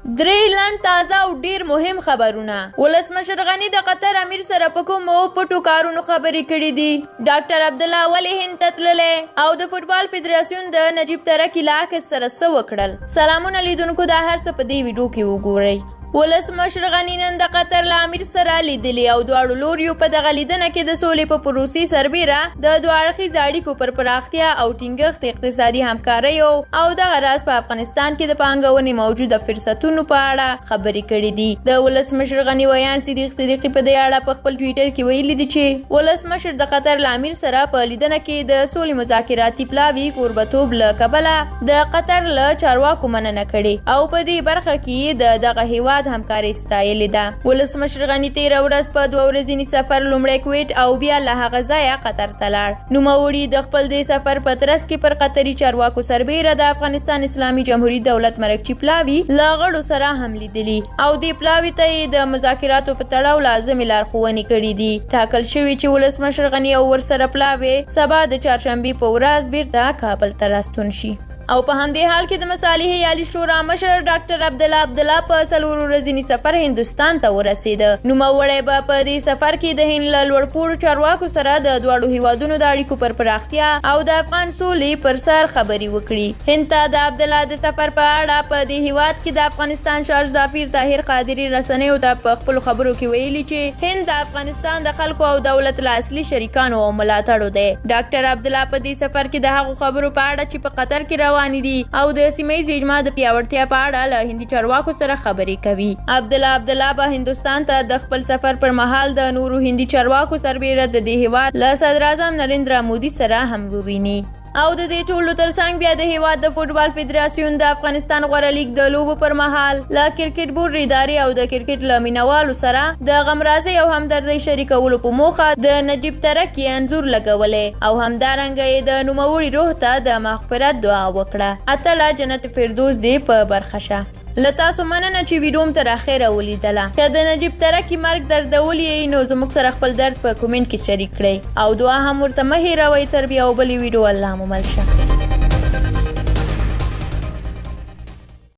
درې لنډ تازه او ډیر مهم خبرونه. ولسمشر غني د قطر امیر سره په کومو پټو کارونو خبرې کړې دي. ډاکټر عبدالله ولې هند ته تللی او د فوتبال فدراسیون د نجیب ترکی له عکس سره څه وکړل؟ سلامونه لیدونکو، دا هر څه په دې ویډیو کې وګورئ. ولسمشر غني نن د قطر له امیر سره لیدلي او دواړو لوریو په دغه لیدنه کې د سولې په پروسې سربیره د دوه اړخیزو اړیکو پر پراختیا او ټینګښت، اقتصادي همکاریو او دغه راز په افغانستان کې د پانګونې موجوده فرصتونو په اړه خبرې کړې دي. د ولسمشر غني ویان صدیقي په دې اړه په خپل ټویټر کې ویلي دي چې ولسمشر د قطر له امیر سره په لیدنه کې د سولې مذاکراتي پلاوي کوربتوب له کبله د قطر له چارواکو مننه کړې او په دې برخه کې دغه هیواد همکاري ستایلې ده. ولسمشر غني تیره ورځ په 2 ورځني سفر لومړی کویټ او بیا له هغه ځایه قطر ته لاړ. نوموړي د خپل دې سفر په ترڅ کې پر قطري چارواکو سربیره د افغانستان اسلامي جمهوریت دولت مرکچي پلاوي له غړو سره هم لیدلي او دې پلاوي ته یې د مذاکراتو په تړاو لازمې لارښوونې کړې دي. ټاکل شوي چې ولسمشر غني او ورسره پلاوي سبا د چهارشنبې په ورځ بیرته کابل ته راستون شي. او په همدې حال کې د مصالحې یالي شورا مشر ډاکټر عبدالله په 4 ورځني سفر هندوستان ته ورسېده. نوموړی به په دې سفر کې د هند له لوړپوړو چارواکو سره د دواړو هیوادونو د اړیکو پر پراختیا او د افغان سولې پر سر خبرې وکړي. هند ته د عبدالله د سفر په اړه په دې هیواد کې د افغانستان شاه ظفیر طاهر قادري رسنیو ته په خپلو خبرو کې ویلي چې هند د افغانستان د خلکو او دولت له اصلي شریکانو او ملاتړو دی. ډاکټر عبدالله په دې سفر کې د هغو خبرو په اړه چې په قطر کې روانې دي او د سیمه‌ییز اجماع د پیاوړتیا په اړه له هندي چارواکو سره خبرې کوي. عبدالله به هندوستان ته د خپل سفر پر مهال د نورو هندي چارواکو سربیره د دې هیواد له صدر اعظم نریندرا مودي سره هم وویني. او د دې ټولو ترڅنګ بیا د هیواد د فوتبال فدراسیون د افغانستان غوره لیګ د لوبو پر مهال له کرکټ بورډ ادارې او د کرکټ له مینوالو سره د غمرازۍ او همدردۍ شریکولو په موخه د نجیب ترکی انځور لګولې او همدارنګه د نوموړي روح ته د مغفرت دعا وکړه. اتله جنت فردوس دې په برخه شه. له تاسو مننه چې ویډیو م تر اخره ولیدله. که د نجیب ترکی مرګ دردولی نو زموږ سره خپل درد په کومنټ کې شریک کړئ او دعا هم ورته مه هیروئ. تر بیا او بلې ویډیو الله مو مل شه.